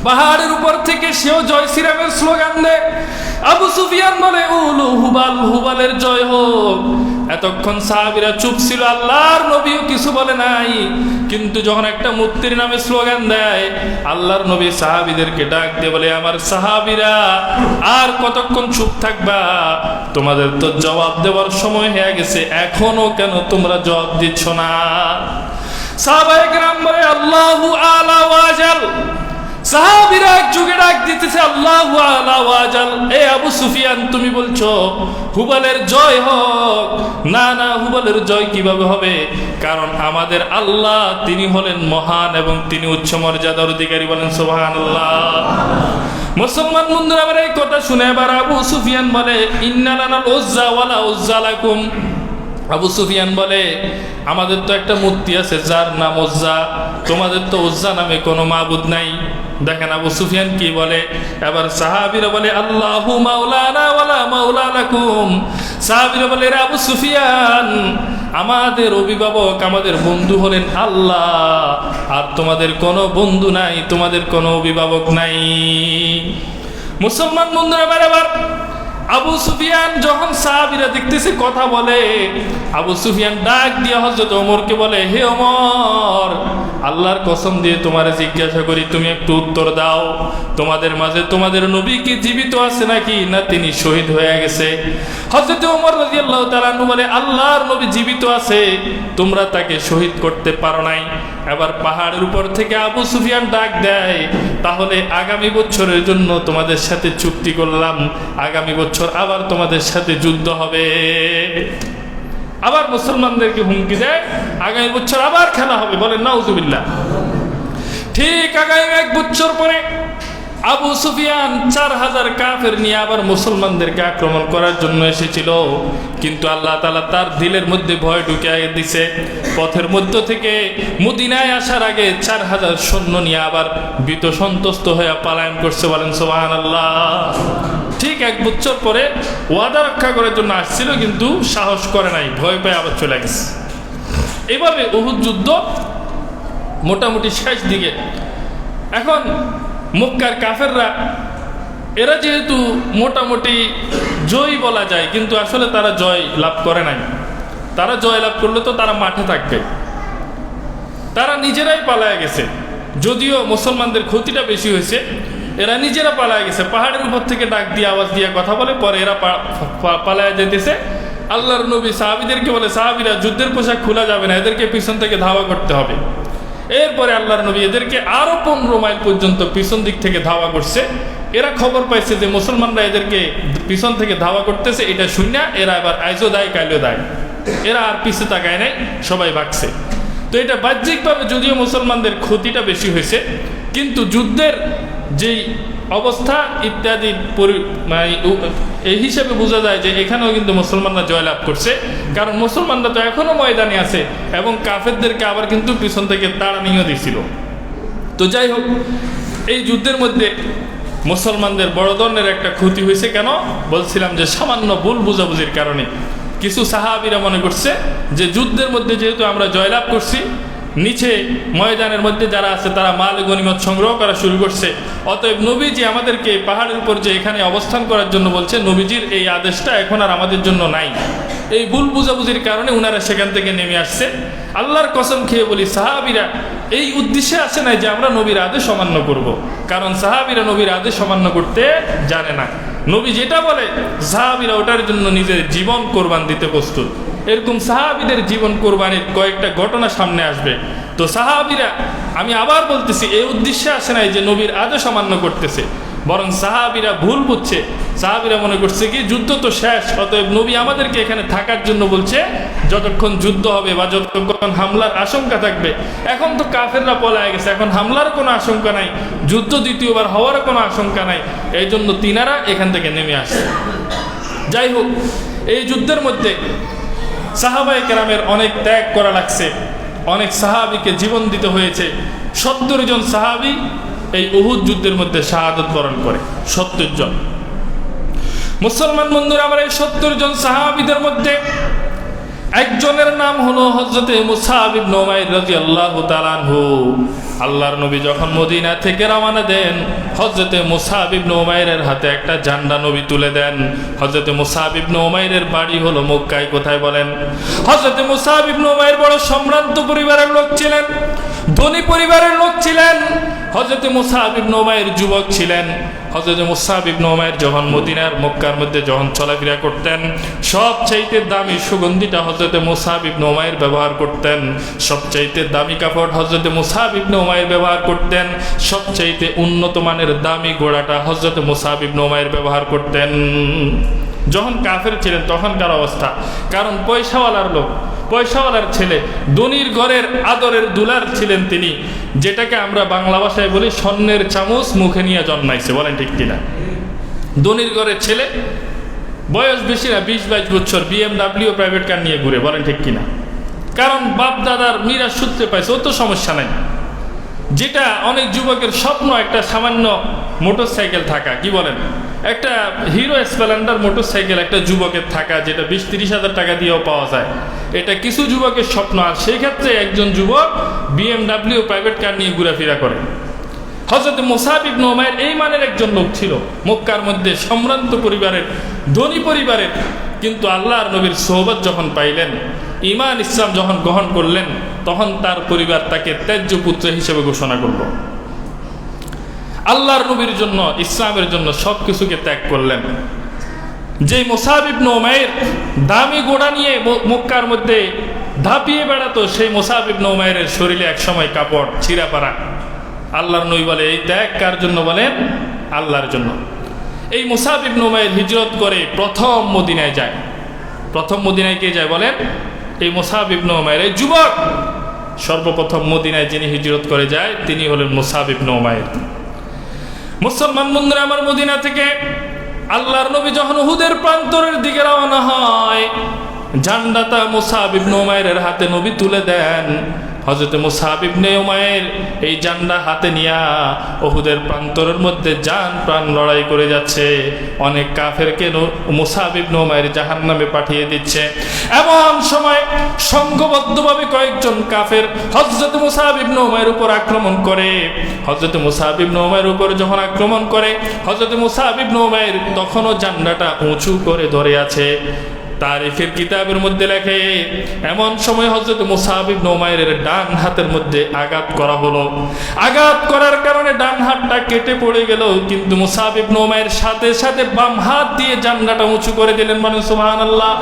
পাহাড়ের উপর থেকে সেও জয় শ্রীরামের স্লোগান দেয়। আবু সুফিয়ান বলে উলু হুবাল, হুবালের জয় হোক। এতক্ষণ সাহাবীরা চুপ ছিল, আল্লাহর নবীও কিছু বলে নাই। কিন্তু যখন একটা মূর্তির নামে স্লোগান দেয়, আল্লাহর নবী সাহাবীদেরকে ডাক দিয়ে বলে আমার সাহাবীরা আর কতক্ষণ চুপ থাকবা? তোমাদের তো জবাব দেওয়ার সময় হয়ে গেছে, এখনো কেন তোমরা জবাব দিচ্ছ না? সাহাবায়ে কেরাম বলে আল্লাহু আলা ওয়াজাল। সাহাবীরা এক যুগে ডাক দিতেছে আল্লাহু আলা ওয়াজাল। এ আবু সুফিয়ান, তুমি বলছো হুবালের জয় হোক? না না, হুবালের জয় কিভাবে হবে? কারণ আমাদের আল্লাহ তিনি হলেন মহান এবং তিনি উচ্চ মর্যাদার অধিকারী। বলেন সুবহানাল্লাহ। মুসলমান বন্ধুরা আমার এই কথা শুনে এবার আবু সুফিয়ান বলে ইন্না লানাল উজ্জা ওয়ালা উজ্জা লাকুম। আবু সুফিয়ান বলে আমাদের তো একটা মূর্তি আছে যার নাম উজ্জা, তোমাদের তো উজ্জা নামে কোনো মাবুদ নাই। দেখেন আবু সুফিয়ান কি বলে। এবার সাহাবীরা বলে আল্লাহু মাওলানা ওয়ালা মাওলা লাকুম। সাহাবীরা বলে রে আবু সুফিয়ান, আমাদের অভিভাবক, আমাদের বন্ধু হলেন আল্লাহ, আর তোমাদের কোনো বন্ধু নাই, তোমাদের কোনো অভিভাবক নাই। মুসলমান বন্ধুরা এবার আবু সুফিয়ান যখন সাহাবীরা দেখতেছে কথা বলে, আবু সুফিয়ান ডাক দিয়ে হযরত ওমরকে বলে হে ওমর, আল্লাহর কসম দিয়ে তোমারে জিজ্ঞাসা করি, তুমি একটু উত্তর দাও, তোমাদের মাঝে তোমাদের নবী কি জীবিত আছে নাকি না তিনি শহীদ হয়ে গেছে? হযরত ওমর রাদিয়াল্লাহু তাআলা আনহু বলে আল্লাহর নবী জীবিত আছে, তোমরা তাকে শহীদ করতে পারো নাই। এবার পাহাড়ের উপর থেকে আবু সুফিয়ান ডাক দেয়, তাহলে আগামী বছরের জন্য তোমাদের সাথে চুক্তি করলাম, আগামী বছর আবার তোমাদের সাথে যুদ্ধ হবে। আবার মুসলমানদেরকে হুমকি দেয় আগামী বছর আবার খেলা হবে, বলেন নাউজুবিল্লাহ। ঠিক আগামী 1 বছর পরে আবু সুফিয়ান 4000 কাফের নিয়ে আবার মুসলমানদেরকে আক্রমণ করার জন্য এসেছিল, কিন্তু আল্লাহ তাআলা তার দিলের মধ্যে ভয় ঢুকিয়ে দিছে। পথের মধ্য থেকে মদিনায় আসার আগে 4000 সৈন্য নিয়ে আবার ভীত সন্ত্রস্ত হয়ে পলায়ন করছে, বলেন সুবহানাল্লাহ। ঠিক 1 বছর পরে ওয়াদা রক্ষা করার জন্য আসছিল, কিন্তু সাহস করে নাই, ভয় পেয়ে আবার চলে গেছে। এভাবে উহুদ যুদ্ধ মোটামুটি শেষ দিকে। এখন মক্কার কাফেররা এরা যেহেতু মোটামুটি জয় বলা যায়, কিন্তু আসলে তারা জয় লাভ করে নাই। তারা জয় লাভ করলে তো তারা মাঠে থাকবে, তারা নিজেরাই পালায় গেছে। যদিও মুসলমানদের ক্ষতিটা বেশি হয়েছে, এরা নিজেরা পালায় গেছে। পাহাড়ের উপর থেকে ডাক দিয়ে আওয়াজ দিয়ে কথা বলে, পরে এরা পালায় যেতেছে। আল্লাহর নবী সাহাবীদেরকে বলে, সাহাবীরা যুদ্ধের পোশাক খোলা যাবে না, এদেরকে পিছন থেকে ধাওয়া করতে হবে। এরপরে আল্লাহর নবী এদেরকে আরো 15 মাইল পর্যন্ত পিছন দিক থেকে ধাওয়া করছে। এরা খবর পাইছে যে মুসলমানরা এদেরকে পিছন থেকে ধাওয়া করতেছে, এটা শুনে এরা এবার আইজো দায় কাইলো দায়, এরা আর পিছে তাকায় নাই, সবাই ভাগছে। তো এটা বাহ্যিকভাবে যদিও মুসলমানদের ক্ষতিটা বেশি হয়েছে, কিন্তু যুদ্ধের যেই অবস্থা ইত্যাদি এই হিসেবে বোঝা যায় যে এখানেও কিন্তু মুসলমানরা জয়লাভ করছে, কারণ মুসলমানরা তো এখনো ময়দানে আছে এবং কাফেরদেরকে আবার কিন্তু পিছন থেকে তাড়ানিও দিছিল। তো যাই হোক, এই যুদ্ধের মধ্যে মুসলমানদের বড় ধরনের একটা ক্ষতি হয়েছে। কেন বলছিলাম যে সামান্য ভুল বুঝাবুঝির কারণে কিছু সাহাবীরা মনে করছে যে যুদ্ধের মধ্যে যেহেতু আমরা জয়লাভ করছি, নিচে ময়দানের মধ্যে যারা আছে তারা মাল গনিমত সংগ্রহ করা শুরু করছে, অতএব নবীজি আমাদেরকে পাহাড়ের উপর যে এখানে অবস্থান করার জন্য বলছে, নবীজির এই আদেশটা এখন আর আমাদের জন্য নাই। এই ভুল বুঝাবুঝির কারণে উনারা সেখান থেকে নেমে আসছে। আল্লাহর কসম খেয়ে বলি, সাহাবীরা এই উদ্দেশ্যে আসে নাই যে আমরা নবীর আদেশ অমান্য করব, কারণ সাহাবীরা নবীর আদেশ অমান্য করতে জানে না। নবী যেটা বলে সাহাবীরা ওটার জন্য নিজের জীবন কোরবান দিতে প্রস্তুত। এরকম সাহাবীদের জীবন কোরবানির কয়েকটা ঘটনা সামনে আসবে। তো সাহাবীরা, আমি আবার বলতেছি, এই উদ্দেশ্যে আসে নাই যে নবীর আদেশ অমান্য করতেছে, বরং সাহাবীরা ভুল বুঝছে। সাহাবীরা মনে করছে কি যুদ্ধ তো শেষ, অতএব নবী আমাদেরকে এখানে থাকার জন্য বলছে, যতক্ষণ যুদ্ধ হবে বা যতক্ষণ হামলার আশঙ্কা থাকবে। এখন তো কাফেররা পলায় গেছে, এখন হামলার কোনো আশঙ্কা নাই, যুদ্ধ দ্বিতীয়বার হওয়ার কোনো আশঙ্কা নাই, এই জন্য তিনারা এখান থেকে নেমে আসছে। যাই হোক, এই যুদ্ধের মধ্যে সাহাবায়ে কেরামের অনেক ত্যাগ করা লাগছে, অনেক সাহাবীকে জীবন দিতে হয়েছে। 70 জন সাহাবী এই উহুদ যুদ্ধের মধ্যে শাহাদাত বরণ করে। 70 জন মুসলমান বন্ধুরা, আমার এই 70 জন সাহাবীদের মধ্যে একজনের নাম হলো হযরতে মুসআব ইবনে উমাইর রাদিয়াল্লাহু তাআলা আনহু। আল্লাহর নবী যখন মদিনা থেকে রওনা দেন, হযরতে মুসআব ইবনে উমাইরের হাতে একটা ঝান্ডা নবী তুলে দেন। হযরতে মুসআব ইবনে উমাইরের বাড়ি হলো মক্কায়। কোথায় বলেন? হযরতে মুসআব ইবনে উমাইর বড় সম্ভ্রান্ত পরিবারের লোক ছিলেন, ধনী পরিবারের লোক ছিলেন। হযরতে মুসআব ইবনে উমাইর যুবক ছিলেন। হযরতে মুসআব ইবনে উমাইর যখন মদিনার মক্কার মধ্যে যখন চলাফেরা করতেন, সবচাইতে দামি সুগন্ধিটা হযরতে মুসআব ইবনে উমাইর ব্যবহার করতেন। সবচাইতে দামি কাপড় হযরতে মুসআব ইবনে উমাইর ব্যবহার করতেন। সবচাইতে উন্নত মানের দামি ঘোড়াটা হযরতে মুসআব ইবনে উমাইর ব্যবহার করতেন। যখন কাফের ছিলেন তখনকার অবস্থা, কারণ পয়সাওয়ালার লোক, পয়সাওয়ালার ছেলে, ধনীর ঘরের আদরের দুলার ছিলেন তিনি, যেটাকে আমরা বাংলা ভাষায় বলি স্বর্ণের চামচ মুখে নিয়ে জন্মাইছে, বলেন ঠিক কিনা? ধনীর ঘরের ছেলে, বয়স বেশি না, 20-22 বছর, BMW প্রাইভেট কার নিয়ে ঘুরে, বলেন ঠিক কিনা? কারণ বাপ দাদার মিরাজ সূত্রে পাইছে, ও তো সমস্যা নাই। যেটা অনেক যুবকের স্বপ্ন, একটা সামান্য মোটর সাইকেল থাকা, কি বলেন? একটা হিরো স্প্লেন্ডার মোটর সাইকেল একটা যুবকের থাকা, যেটা 20-30 হাজার টাকা দিয়েও পাওয়া যায়, এটা কিছু যুবকের স্বপ্ন। আর সেই ক্ষেত্রে একজন যুবক BMW প্রাইভেট কার নিয়ে ঘোরাফেরা করে। হযরত মুসআব ইবনে উমাইর এই মানের একজন লোক ছিল, মক্কার মধ্যে সম্ভ্রান্ত পরিবারের, ধনী পরিবারের। কিন্তু আল্লাহর নবীর সোহবত যখন পাইলেন, ঈমান ইসলাম যখন গ্রহণ করলেন, তখন তার পরিবার তাকে ত্যায্য পুত্র হিসেবে ঘোষণা করল। আল্লাহর নবীর জন্য, ইসলামের জন্য সবকিছুকে ত্যাগ করলেন। যে মুসআব ইবনে উমাইর দামি ঘোড়া নিয়ে মক্কার মধ্যে ধাপিয়ে বেড়াতো, সেই মুসআব ইবনে উমাইরের শরীরে একসময় কাপড় ছিঁড়া পারা। আল্লাহর নবী বলে, এই ত্যাগ কার জন্য? বলেন, আল্লাহর জন্য। এই মুসআব ইবনে উমাইর হিজরত করে প্রথম মদিনায় যায়। প্রথম মদিনায় কে যায় বলেন? এই মুসআব ইবনে উমাইর, এই যুবক সর্বপ্রথম মদিনায় যিনি হিজরত করে যায় তিনি হলেন মুসআব ইবনে উমাইর। মুসলমান বন্ধুরা আমার, মদিনা থেকে আল্লাহর নবী যখন উহুদের প্রান্তরের দিকে রওনা হয়, ঝান্ডাটা মুসআব ইবনে উমাইরের হাতে নবী তুলে দেন। হযরত মুসআব ইবনে উমাইর এই ঝান্ডা হাতে নিয়া উহুদের প্রান্তরের মধ্যে জান প্রাণ লড়াই করে যাচ্ছে। অনেক কাফেরকে মুসআব ইবনে উমাইর জাহান্নামে পাঠিয়ে দিচ্ছে। এমন সময় সংঘবদ্ধভাবে কয়েকজন কাফের হযরত মুসআব ইবনে উমাইর উপর আক্রমণ করে। হযরত মুসআব ইবনে উমাইর উপর যখন আক্রমণ করে, হযরত মুসআব ইবনে উমাইর তখনও ঝান্ডাটা উঁচু করে ধরে আছে। তারিখের কিতাবের মধ্যে লেখে, এমন সময় হযরত মুসআব ইবনে উমাইরের ডান হাতের মধ্যে আঘাত করা হলো। আঘাত করার কারণে ডান হাতটা কেটে পড়ে গেল, কিন্তু মুসআব ইবনে উমাইর সাথে সাথে বাম হাত দিয়ে জান্নাটা উঁচু করে দিলেন। মানে সুবহানাল্লাহ।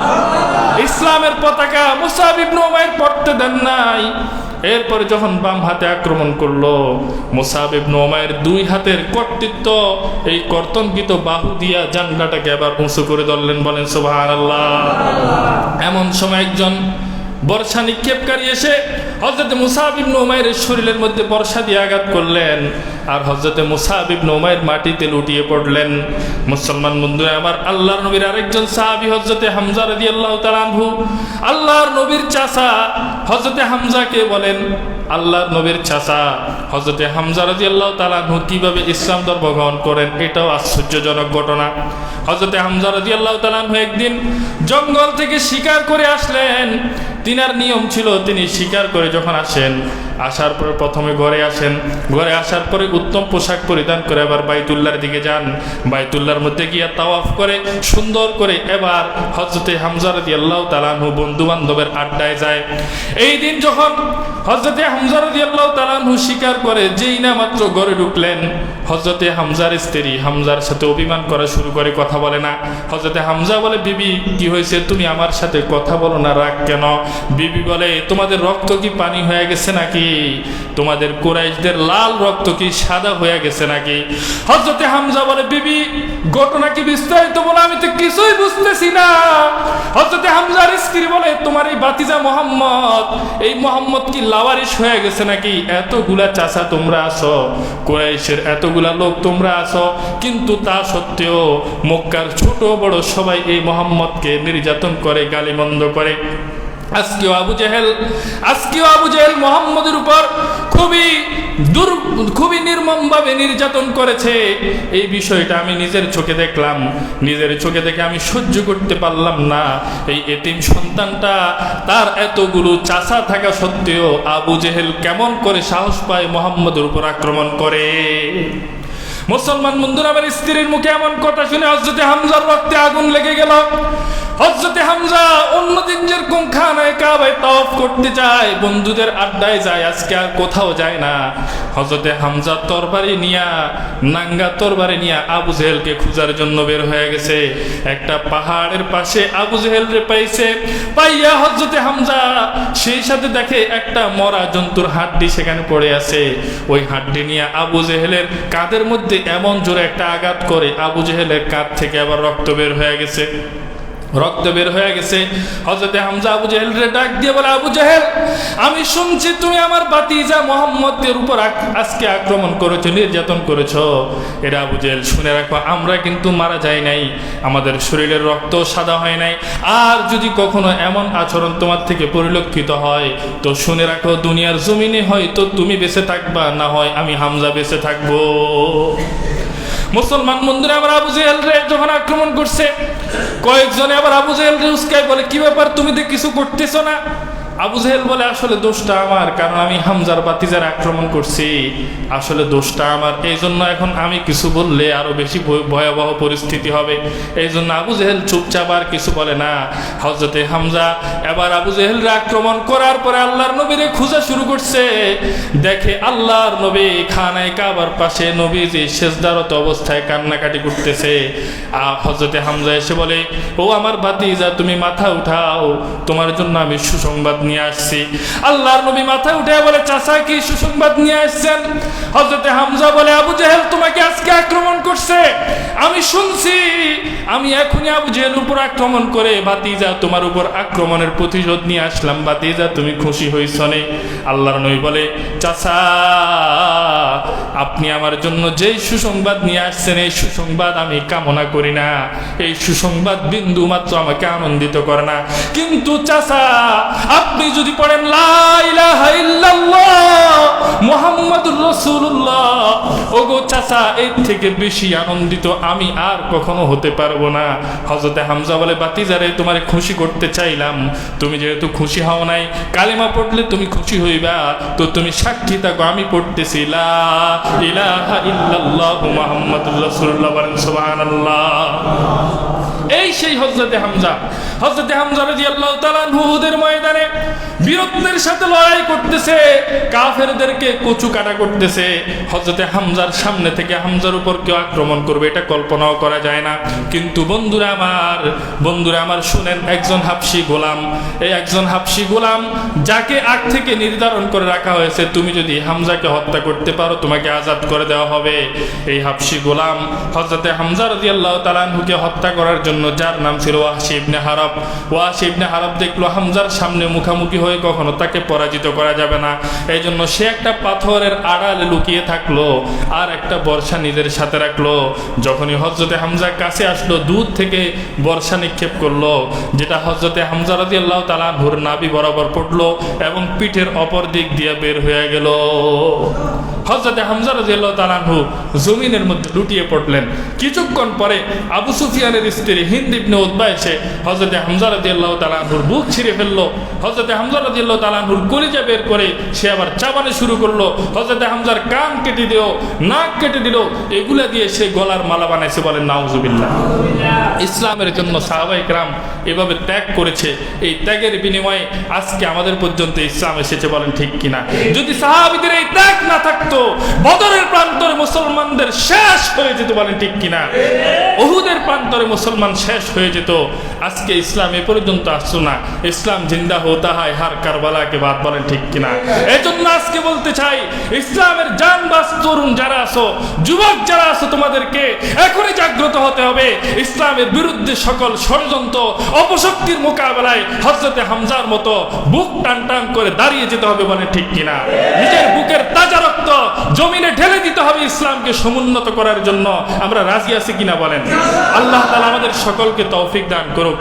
ইসলামের পতাকা মুসআব ইবনে উমাইর পড়তে দেন নাই। এরপরে যখন বাম হাতে আক্রমণ করলো, মুসআব ইবনে উমাইর দুই হাতের কর্তৃত্ব এই কর্তনকৃত বাহু দিয়া জান্নাটাকে আবার উঁচু করে ধরলেন। বলেন সুবহানাল্লাহ। এমন সময় একজন বর্ষা নিক্ষেপকারী এসে হযরত মুসআব ইবনে উমাইরের শরীরের মধ্যে বর্ষা দিয়ে আঘাত করলেন, আর হযরত মুসআব ইবনে উমাইর মাটিতে লুটিয়ে পড়লেন। মুসলমান বন্ধুরা আমার, আল্লাহর নবীর আরেকজন সাহাবী হযরত হামজা রাদিয়াল্লাহু তাআলা আনহু, আল্লাহর নবীর চাচা হযরত হামজাকে বলেন আল্লাহর নবীর চাচা হযরত হামজা রাদিয়াল্লাহু তাআলা আনহু কিভাবে ইসলাম ধর্ম গ্রহণ করেন, এটাও আশ্চর্যজনক ঘটনা। হযরত হামজা রাদিয়াল্লাহু তাআলা আনহু একদিন জঙ্গল থেকে শিকার করে আসলেন। তিনার নিয়ম ছিল, তিনি শিকার করে যখন আসেন, আসার পরে প্রথমে ঘরে আসেন, ঘরে আসার পরে উত্তম পোশাক পরিধান করে আবার বাইতুল্লাহর দিকে যান। বাইতুল্লাহর মধ্যে গিয়ে তাওয়াফ করে সুন্দর করে এবার হযরত হামজা রাদিয়াল্লাহু তাআলা আনহু বন্ধু বান্ধবের আড্ডায় যায়। এই দিন যখন হযরত হামজা রাদিয়াল্লাহু তাআলা আনহু শিকার করে যেই না মাত্র ঘরে ঢুকলেন, হযরত হামজার স্ত্রী হামজার সাথে অভিমান করা শুরু করে, কথা বলে না। হযরত হামজা বলে, বিবি কি হয়েছে, তুমি আমার সাথে কথা বলো না, রাগ কেন? বিবি বলে, তোমাদের রক্ত কি পানি হয়ে গেছে নাকি? তোমাদের কুরাইশদের লাল রক্ত কি সাদা হয়ে গেছে নাকি? হযরত হামজা বলে, বিবি ঘটনা কি বিস্তারিত বলে, আমি তো কিছুই বুঝতেছি না। হযরত হামজার স্ত্রী বলে, তোমার এই ভাতিজা মোহাম্মদ, এই মোহাম্মদ কি লাওয়ারিশ হয়ে গেছে নাকি? এতগুলা চাচা তোমরা আছো, কুরাইশের এতগুলা লোক তোমরা আছো, কিন্তু তা সত্ত্বেও মক্কার ছোট বড় সবাই এই মোহাম্মদকে নির্যাতন করে, গালিমন্দ করে। আজকেও আবু জেহেল মোহাম্মদের উপর খুবই নির্মমভাবে নির্যাতন করেছে। এই বিষয়টা আমি নিজের চোখে দেখলাম, নিজের চোখে দেখে আমি সহ্য করতে পারলাম না। এই এতিম সন্তানটা, তার এতগুলো চাচা থাকা সত্ত্বেও আবু জেহেল কেমন করে সাহস পায় মোহাম্মদের উপর আক্রমণ করে। মুসলমান বন্ধুরা আমার, স্ত্রীর মুখে এমন কথা শুনে হযরত হামজার রক্তে আগুন লেগে গেল। হযরত হামজা অন্যদিন যেরকম খানায় কাবায় তাওয়াফ করতে যায়, বন্ধুদের আড্ডায় যায়, আজকে আর কোথাও যায় না। হযরত হামজা তরবারি নিয়া, নাঙ্গা তরবারি নিয়া আবু জেহেলকে খোঁজার জন্য বের হয়ে গেছে। একটা পাহাড়ের পাশে আবু জেহেলরে পাইছে। পাইয়া হযরত হামজা সেই সাথে দেখে একটা মরা জন্তুর হাড্ডি সেখানে পড়ে আছে। ওই হাড্ডি নিয়ে আবু জেহেলের কাঁধের মধ্যে এমন জোরে একটা আঘাত করে, আবু জেহেলের কাঁধ থেকে আবার রক্ত বের হয়ে গেছে। হযরত হামজা আবু জেহেলরে ডাক দিয়ে বলে, আবু জেহেল, আমি শুনছি তুমি আমার ভাতিজা মুহাম্মদের উপর আজকে আক্রমণ করেছো, নির্যাতন করেছো। এটা আবু জেহেল, শুনে রাখো, আমরা কিন্তু মারা যাই নাই, আমাদের শরীরের রক্ত সাদা হয় নাই। আর যদি কখনো এমন আচরণ তোমার থেকে পরিলক্ষিত হয়, তো শুনে রাখো, দুনিয়ার জমিনে হয়তো তুমি বেঁচে থাকবা, না হয় আমি হামজা বেঁচে থাকবো। মুসলমান বন্ধুরা আমার, আবু জেহেল রে যখন আক্রমণ করছে, কয়েকজনে আবার আবু জেহেল রে উস্কায় বলে, কি ব্যাপার, তুমি তো কিছু করতেছো না? আবু জেহেল বলে, আসলে দোষটা আমার, কারণ আমি হামজার ভাতিজার আক্রমণ করছি, আসলে দোষটা আমার। এই জন্য এখন আমি কিছু বললে আরো বেশি ভয়াবহ পরিস্থিতি হবে। এই জন্য আবু জেহেল চুপচাপ আর কিছু বলে না। হযরতে হামজা এবার আবু জেহেলরে আক্রমণ করার পরে আল্লাহর নবীরে খোঁজা শুরু করছে। দেখে আল্লাহর নবী খানায় কাবার পাশে নবীজি সেজদারত অবস্থায় কান্নাকাটি করতেছে। হযরতে হামজা এসে বলে, ও আমার ভাতিজা, তুমি মাথা উঠাও, তোমার জন্য আমি সুসংবাদ নিয়ে নিয়ে আসছি। আল্লাহর নবী মাথায় উঠে বলে, চাচা কি সুসংবাদ নিয়ে আসছেন? হযরতে হামজা বলে, আবু জেহেল তোমাকে আজকে আক্রমণ করছে, আমি শুনছি। আমি এখনই আবু জেহেল উপর আক্রমণ করে ভাতিজা তোমার উপর আক্রমণের প্রতিশোধ নিয়ে আসলাম। ভাতিজা তুমি খুশি হইছ নে? আল্লাহর নবী বলে, চাচা আপনি আমার জন্য যেই সুসংবাদ নিয়ে আসছেন এই সুসংবাদ আমি কামনা করি না, এই সুসংবাদ বিন্দু মাত্র আমাকে আনন্দিত করে না। কিন্তু চাচা আপনি যদি পড়েন লা ইলাহা ইল্লাল্লাহ মুহাম্মাদুর রাসূলুল্লাহ, ওগো চাচা এর থেকে বেশি আনন্দিত আমি আর কখনো হতে পারবো না। হযরতে হামজা বলে, বাতিজারে তোমারে খুশি করতে চাইলাম, তুমি যেহেতু খুশি হও নাই, কালেমা পড়লে তুমি খুশি হইবা, তো তুমি সাক্ষী থাকো আমি পড়তেছি লা ইলাহা ইল্লাল্লাহ মুহাম্মাদুর রাসূলুল্লাহ, বলেন সুবহানাল্লাহ। এই সেই হযরতে হামজা। হযরতে হামজা রাদিয়াল্লাহু তাআলা উহুদের ময়দানে বীরত্বের সাথে লড়াই করতেছে, কাফেরদেরকে কচু কাটা করতেছে। হযরতে হামজার সামনে থেকে হামজার উপর কেউ আক্রমণ করবে এটা কল্পনাও করা যায় না। কিন্তু বন্ধুরা আমার শুনেন, একজন হাবশী গোলাম, এই একজন হাবশী গোলাম যাকে আগ থেকে নির্ধারণ করে রাখা হয়েছে, তুমি যদি হামজাকে হত্যা করতে পারো তোমাকে আজাদ করে দেওয়া হবে। এই হাবশী গোলাম হযরতে হামজা রাদিয়াল্লাহু তাআলা আনহুকে হত্যা করার জন্য, যার নাম ছিল ওয়াহশী ইবনে হারব, ওয়াহশী ইবনে হারব দেখলো হামজার সামনে মুখামুখি হয়ে কখনো তাকে পরাজিত করা যাবে না, এই জন্য সে একটা পাথরের আড়ালে লুকিয়ে থাকলো আর একটা বর্ষা নিজের সাথে রাখলো। যখনই হযরতে হামজা কাছে আসলো, দূর থেকে বর্ষা নিক্ষেপ করলো, যেটা হযরতে হামজা রাদিয়াল্লাহু তাআলা আনহুর নাভি বরাবর পড়লো এবং পিঠের অপর দিক দিয়ে বের হয়ে গেল। হযরতে হামজা রাদিয়াল্লাহু তাআলা আনহু জমিনের মধ্যে লুটিয়ে পড়লেন। কিছুক্ষণ পরে আবু সুফিয়ানের স্ত্রী হিন্দ ইবনে উতবা এসে হযরতে হামজা রাদিয়াল্লাহু তাআলা আনহুর বুক ছিঁড়ে ফেললো। হযরতে হামজা রাদিয়াল্লাহু তাআলা আনহুর কলিজা বের করে সে আবার চাবানো শুরু করলো। হযরতে হামজার কান কেটে দিল, নাক কেটে দিল, এগুলা দিয়ে সে গলার মালা বানাইছে, বলেন নাউজুবিল্লাহ। ইসলামের জন্য সাহাবায়ে কেরাম এভাবে ত্যাগ করেছে, এই ত্যাগের বিনিময়ে আজকে আমাদের পর্যন্ত ইসলাম এসেছে, বলেন ঠিক কিনা? যদি সাহাবীদের এই ত্যাগ না থাকতো, বদরের প্রান্তরে মুসলমানদের শেষ হয়ে যেত, বলেন ঠিক কিনা? উহুদের প্রান্তরে মুসলমান শেষ হয়ে যেত, আজকে ইসলাম এ পর্যন্ত আসতো না। ইসলাম জিন্দা হতা হয় হার কারবালাকে বাদ, বলেন ঠিক কিনা? এজন্য আজকে বলতে চাই, ইসলামের জানবাজ তরুণ যারা আছো, যুবক যারা আছো, তোমাদেরকে এখনই জাগ্রত হতে হবে। ইসলামের বিরুদ্ধে সকল ষড়যন্ত্র অপশক্তির মোকাবেলায় হযরতে হামজার মতো বুক টান টান করে দাঁড়িয়ে যেতে হবে, বলেন ঠিক কিনা? নিজের বুকের তাজা রক্ত জমিনে ঢেলে দিতে হবে ইসলামকে সমুন্নত করার জন্য। আমরা রাজি আছি কিনা বলেন? আল্লাহ তাআলা আমাদের সকলকে তৌফিক দান করুক।